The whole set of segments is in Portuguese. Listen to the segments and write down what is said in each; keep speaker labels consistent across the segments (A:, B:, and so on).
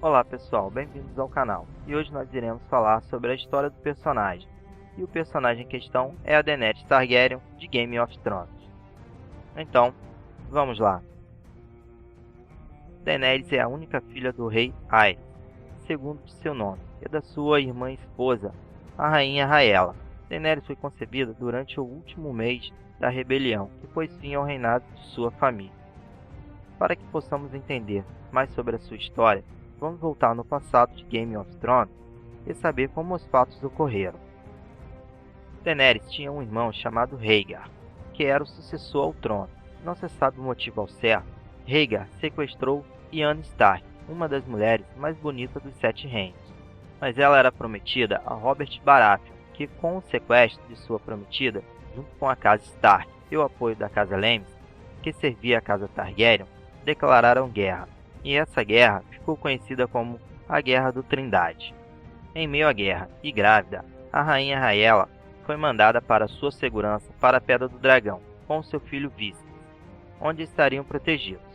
A: Olá pessoal, bem-vindos ao canal. E hoje nós iremos falar sobre a história do personagem. E o personagem em questão é a Daenerys Targaryen de Game of Thrones. Então, vamos lá. Daenerys é a única filha do rei Aerys, segundo de seu nome, e da sua irmã e esposa, a rainha Rhaella. Daenerys foi concebida durante o último mês da rebelião, que pôs fim ao reinado de sua família. Para que possamos entender mais sobre a sua história, vamos voltar no passado de Game of Thrones e saber como os fatos ocorreram. Daenerys tinha um irmão chamado Rhaegar, que era o sucessor ao trono. Não se sabe o motivo ao certo. Rhaegar sequestrou Lyanna Stark, uma das mulheres mais bonitas dos Sete Reinos. Mas ela era prometida a Robert Baratheon, que com o sequestro de sua prometida, junto com a casa Stark e o apoio da casa Lannisters, que servia a casa Targaryen, declararam guerra. E essa guerra ficou conhecida como a Guerra do Trindade. Em meio à guerra, e grávida, a rainha Rhaella foi mandada para sua segurança para a Pedra do Dragão, com seu filho Viserys, onde estariam protegidos.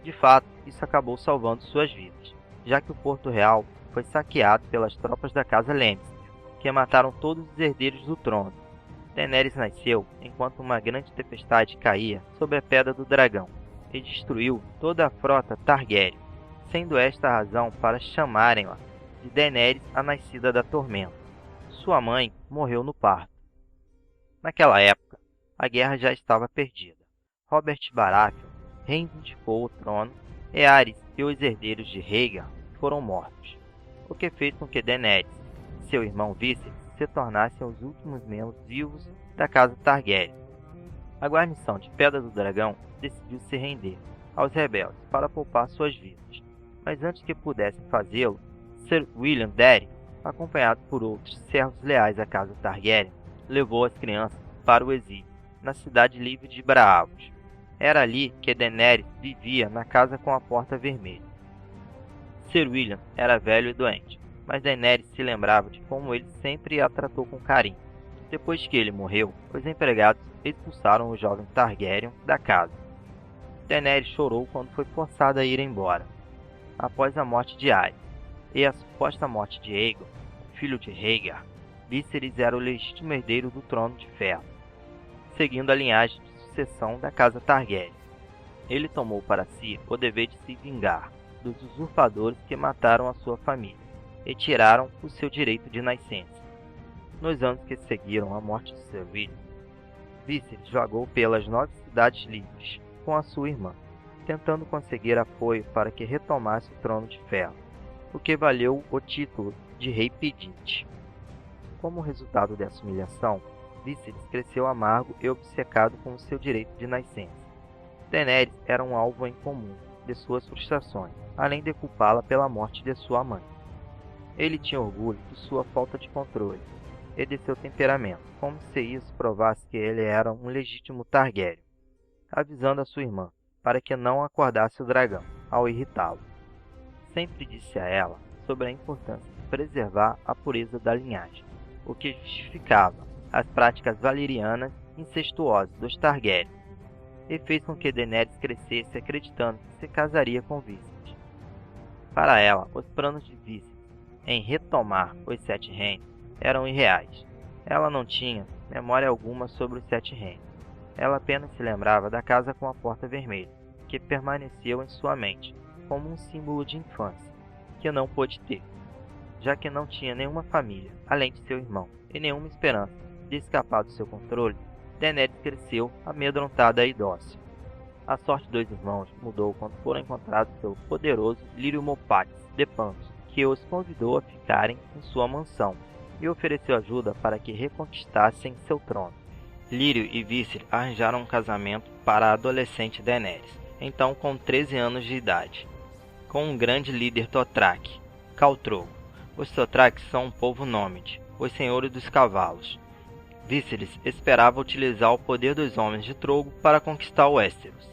A: De fato, isso acabou salvando suas vidas, já que o Porto Real foi saqueado pelas tropas da casa Lannister, que mataram todos os herdeiros do trono. Daenerys nasceu enquanto uma grande tempestade caía sobre a Pedra do Dragão, e destruiu toda a frota Targaryen, sendo esta a razão para chamarem-la de Daenerys a Nascida da Tormenta. Sua mãe morreu no parto. Naquela época, a guerra já estava perdida. Robert Baratheon reivindicou o trono e Aerys e os herdeiros de Rhaegar foram mortos, o que fez com que Daenerys e seu irmão Viserys se tornassem os últimos membros vivos da casa Targaryen. A guarnição de Pedra do Dragão decidiu se render aos rebeldes para poupar suas vidas. Mas antes que pudessem fazê-lo, Sir William Darry, acompanhado por outros servos leais à casa Targaryen, levou as crianças para o exílio, na cidade livre de Braavos. Era ali que Daenerys vivia na casa com a porta vermelha. Sir William era velho e doente, mas Daenerys se lembrava de como ele sempre a tratou com carinho. Depois que ele morreu, os empregados expulsaram o jovem Targaryen da casa. Daenerys chorou quando foi forçada a ir embora, após a morte de Aerys, e a suposta morte de Aegon, filho de Rhaegar. Viserys era o legítimo herdeiro do Trono de Ferro, seguindo a linhagem de sucessão da casa Targaryen. Ele tomou para si o dever de se vingar dos usurpadores que mataram a sua família e tiraram o seu direito de nascença. Nos anos que seguiram a morte de Sir William, Viserys vagou pelas 9 cidades livres com a sua irmã, tentando conseguir apoio para que retomasse o Trono de Ferro, o que valeu o título de Rei Pedinte. Como resultado dessa humilhação, Viserys cresceu amargo e obcecado com o seu direito de nascença. Daenerys era um alvo em comum de suas frustrações, além de culpá-la pela morte de sua mãe. Ele tinha orgulho de sua falta de controle e de seu temperamento, como se isso provasse que ele era um legítimo Targaryen, avisando a sua irmã para que não acordasse o dragão ao irritá-lo. Sempre disse a ela sobre a importância de preservar a pureza da linhagem, o que justificava as práticas valerianas incestuosas dos Targaryen, e fez com que Daenerys crescesse acreditando que se casaria com Viserys. Para ela, os planos de Viserys em retomar os Sete Reinos eram irreais. Ela não tinha memória alguma sobre os Sete Reinos. Ela apenas se lembrava da casa com a porta vermelha, que permaneceu em sua mente como um símbolo de infância, que não pôde ter, já que não tinha nenhuma família, além de seu irmão, e nenhuma esperança de escapar do seu controle. Daenerys cresceu amedrontada e dócil. A sorte dos irmãos mudou quando foram encontrados pelo poderoso Lírio Mopatis de Pantos, que os convidou a ficarem em sua mansão e ofereceu ajuda para que reconquistassem seu trono. Lírio e Viserys arranjaram um casamento para a adolescente Daenerys, então com 13 anos de idade, com um grande líder Dothraki, Khal Drogo. Os Dothraki são um povo nômade, os senhores dos cavalos. Viserys esperava utilizar o poder dos homens de Drogo para conquistar Westeros.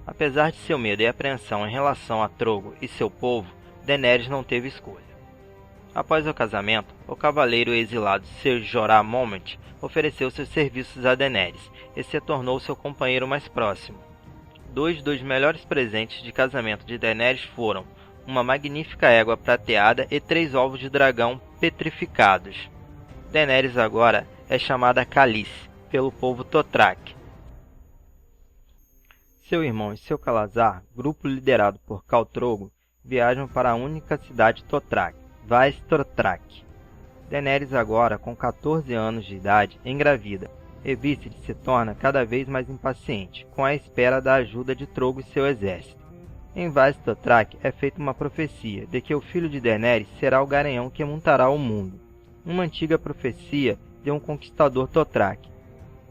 A: Apesar de seu medo e apreensão em relação a Drogo e seu povo, Daenerys não teve escolha. Após o casamento, o cavaleiro exilado Ser Jorah Mormont ofereceu seus serviços a Daenerys e se tornou seu companheiro mais próximo. Dois dos melhores presentes de casamento de Daenerys foram uma magnífica égua prateada e 3 ovos de dragão petrificados. Daenerys agora é chamada Khaleesi pelo povo Dothraki. Seu irmão e seu Khalazar, grupo liderado por Khal Drogo, viajam para a única cidade Dothraki, Vaes Dothrak. Daenerys agora, com 14 anos de idade, engravida, e Viserys se torna cada vez mais impaciente, com a espera da ajuda de Drogo e seu exército. Em Vaes Dothrak é feita uma profecia de que o filho de Daenerys será o garanhão que montará o mundo. Uma antiga profecia de um conquistador Dothraki.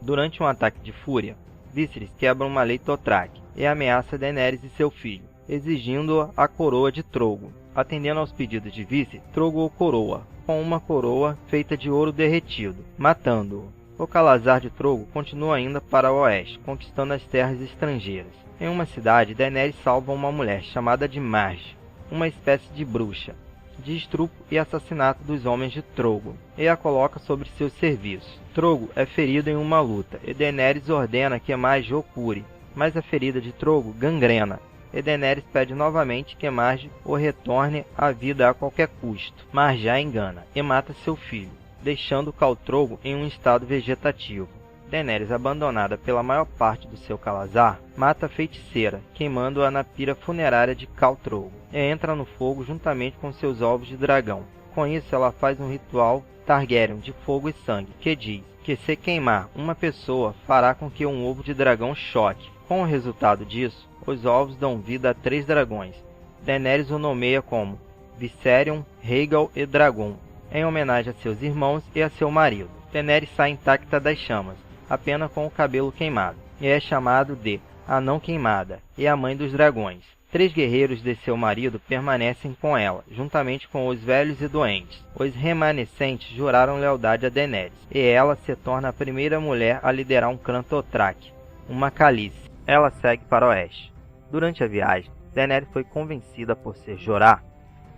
A: Durante um ataque de fúria, Viserys quebra uma lei Dothraki e ameaça Daenerys e seu filho, exigindo a coroa de Drogo. Atendendo aos pedidos de Viserys, Drogo o coroa, com uma coroa feita de ouro derretido, matando-o. O Khalazar de Drogo continua ainda para o oeste, conquistando as terras estrangeiras. Em uma cidade, Daenerys salva uma mulher chamada de Marge, uma espécie de bruxa, de estupro e assassinato dos homens de Drogo, e a coloca sobre seus serviços. Drogo é ferido em uma luta, e Daenerys ordena que Marge o cure, mas a ferida de Drogo gangrena, e Daenerys pede novamente que Marge o retorne à vida a qualquer custo. Marge a engana e mata seu filho, deixando Khal Drogo em um estado vegetativo. Daenerys, abandonada pela maior parte do seu Khalazar, mata a feiticeira, queimando-a na pira funerária de Khal Drogo, e entra no fogo juntamente com seus ovos de dragão. Com isso, ela faz um ritual Targaryen de fogo e sangue, que diz que se queimar uma pessoa, fará com que um ovo de dragão choque. Com o resultado disso, os ovos dão vida a 3 dragões. Daenerys o nomeia como Viserion, Rhaegal e Dragon, em homenagem a seus irmãos e a seu marido. Daenerys sai intacta das chamas, apenas com o cabelo queimado, e é chamado de a não queimada e a mãe dos dragões. 3 guerreiros de seu marido permanecem com ela, juntamente com os velhos e doentes. Os remanescentes juraram lealdade a Daenerys, e ela se torna a primeira mulher a liderar um clã Dothraki, uma Khaleesi. Ela segue para o oeste. Durante a viagem, Daenerys foi convencida por ser Jorah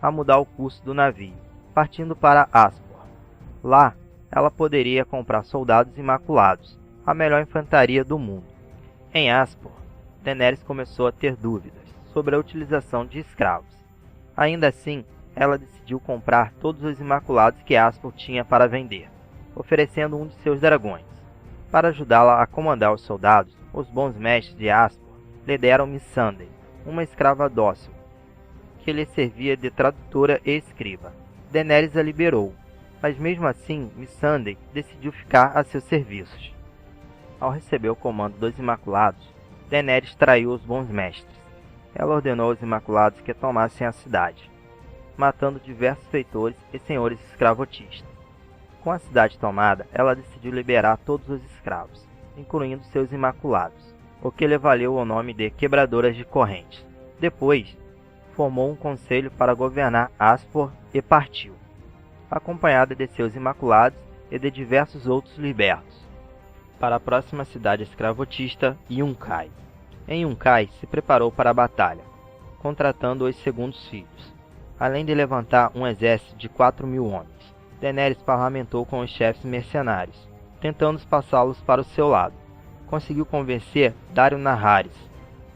A: a mudar o curso do navio, partindo para Aspor. Lá, ela poderia comprar soldados imaculados, a melhor infantaria do mundo. Em Aspor, Daenerys começou a ter dúvidas sobre a utilização de escravos. Ainda assim, ela decidiu comprar todos os imaculados que Aspor tinha para vender, oferecendo um de seus dragões. Para ajudá-la a comandar os soldados, os bons mestres de Aspor lhe deram Missandei, uma escrava dócil, que lhe servia de tradutora e escriba. Daenerys a liberou, mas mesmo assim Missandei decidiu ficar a seus serviços. Ao receber o comando dos Imaculados, Daenerys traiu os bons mestres. Ela ordenou aos Imaculados que tomassem a cidade, matando diversos feitores e senhores escravotistas. Com a cidade tomada, ela decidiu liberar todos os escravos, incluindo seus Imaculados, o que lhe valeu o nome de Quebradoras de Correntes. Depois, formou um conselho para governar Aspor e partiu, acompanhada de seus Imaculados e de diversos outros libertos, para a próxima cidade escravotista, Yunkai. Em Yunkai, se preparou para a batalha, contratando os segundos filhos, além de levantar um exército de 4.000 homens. Daenerys parlamentou com os chefes mercenários, tentando passá-los para o seu lado. Conseguiu convencer Daario Naharis,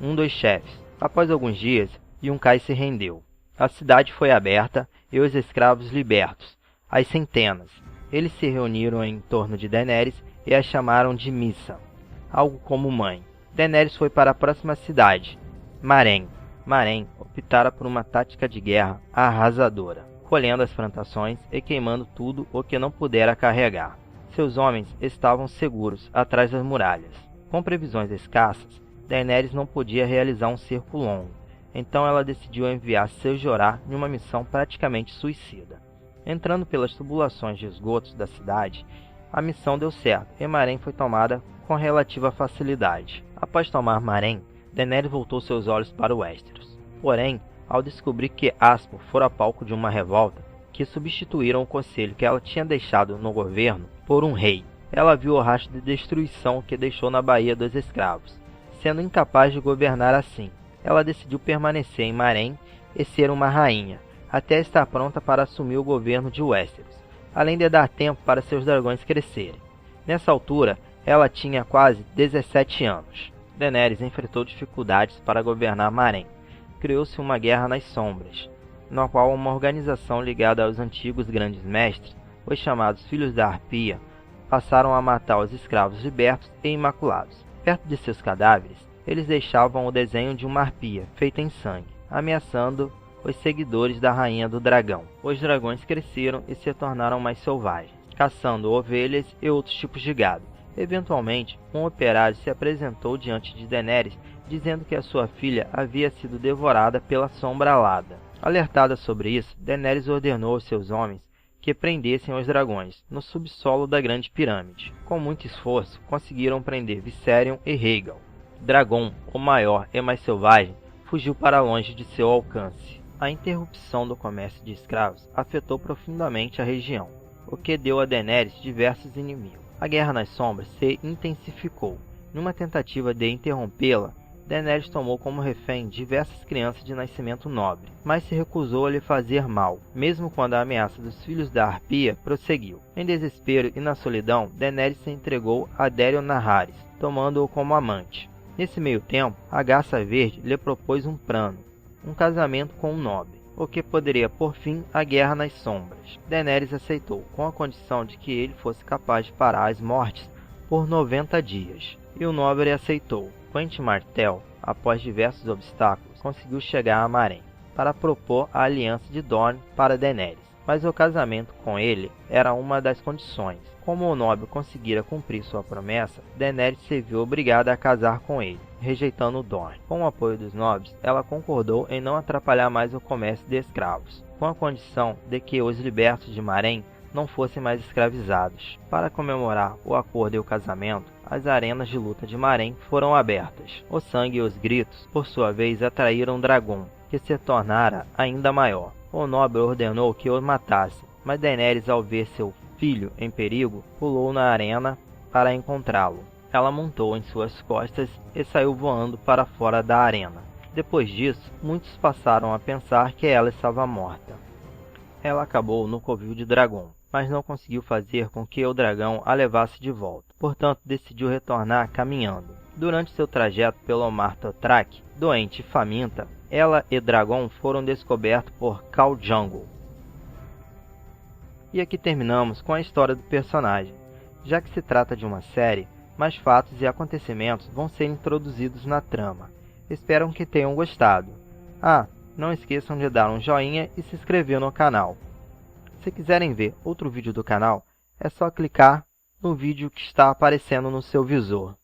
A: um dos chefes. Após alguns dias, Yunkai se rendeu. A cidade foi aberta e os escravos libertos, às centenas. Eles se reuniram em torno de Daenerys e a chamaram de Missa, algo como mãe. Daenerys foi para a próxima cidade, Meereen. Meereen optara por uma tática de guerra arrasadora, colhendo as plantações e queimando tudo o que não pudera carregar. Seus homens estavam seguros atrás das muralhas. Com previsões escassas, Daenerys não podia realizar um cerco longo, então ela decidiu enviar seu Jorah em uma missão praticamente suicida. Entrando pelas tubulações de esgotos da cidade, a missão deu certo e Meereen foi tomada com relativa facilidade. Após tomar Meereen, Daenerys voltou seus olhos para Westeros. Porém, ao descobrir que Aspor fora palco de uma revolta, que substituíram o conselho que ela tinha deixado no governo por um rei, ela viu o rastro de destruição que deixou na Baía dos Escravos. Sendo incapaz de governar assim, ela decidiu permanecer em Meereen e ser uma rainha, até estar pronta para assumir o governo de Westeros, além de dar tempo para seus dragões crescerem. Nessa altura, ela tinha quase 17 anos. Daenerys enfrentou dificuldades para governar Meereen, criou-se uma guerra nas sombras, na qual uma organização ligada aos antigos grandes mestres, os chamados Filhos da Arpia, passaram a matar os escravos libertos e imaculados. Perto de seus cadáveres, eles deixavam o desenho de uma arpia, feita em sangue, ameaçando os seguidores da Rainha do Dragão. Os dragões cresceram e se tornaram mais selvagens, caçando ovelhas e outros tipos de gado. Eventualmente, um operário se apresentou diante de Daenerys, dizendo que a sua filha havia sido devorada pela sombra alada. Alertada sobre isso, Daenerys ordenou aos seus homens que prendessem os dragões no subsolo da Grande Pirâmide. Com muito esforço, conseguiram prender Viserion e Rhaegal. Drogon, o maior e mais selvagem, fugiu para longe de seu alcance. A interrupção do comércio de escravos afetou profundamente a região, o que deu a Daenerys diversos inimigos. A Guerra nas Sombras se intensificou. Numa tentativa de interrompê-la, Daenerys tomou como refém diversas crianças de nascimento nobre, mas se recusou a lhe fazer mal, mesmo quando a ameaça dos Filhos da Arpia prosseguiu. Em desespero e na solidão, Daenerys se entregou a Daeron Naharis, tomando-o como amante. Nesse meio tempo, a Garça Verde lhe propôs um plano, um casamento com um nobre, o que poderia pôr fim à Guerra nas Sombras. Daenerys aceitou, com a condição de que ele fosse capaz de parar as mortes por 90 dias. E o nobre aceitou. Quentyn Martell, após diversos obstáculos, conseguiu chegar a Meereen para propor a aliança de Dorne para Daenerys, mas o casamento com ele era uma das condições. Como o nobre conseguira cumprir sua promessa, Daenerys se viu obrigada a casar com ele, rejeitando Dorne. Com o apoio dos nobres, ela concordou em não atrapalhar mais o comércio de escravos, com a condição de que os libertos de Meereen não fossem mais escravizados. Para comemorar o acordo e o casamento, as arenas de luta de Meereen foram abertas. O sangue e os gritos, por sua vez, atraíram Drogon, que se tornara ainda maior. O nobre ordenou que o matasse, mas Daenerys, ao ver seu filho em perigo, pulou na arena para encontrá-lo. Ela montou em suas costas e saiu voando para fora da arena. Depois disso, muitos passaram a pensar que ela estava morta. Ela acabou no covil de Drogon, mas não conseguiu fazer com que o dragão a levasse de volta. Portanto, decidiu retornar caminhando. Durante seu trajeto pelo mar Dothraki, doente e faminta, ela e Drogon foram descobertos por Khal Drogo. E aqui terminamos com a história do personagem. Já que se trata de uma série, mais fatos e acontecimentos vão ser introduzidos na trama. Espero que tenham gostado. Não esqueçam de dar um joinha e se inscrever no canal. Se quiserem ver outro vídeo do canal, é só clicar no vídeo que está aparecendo no seu visor.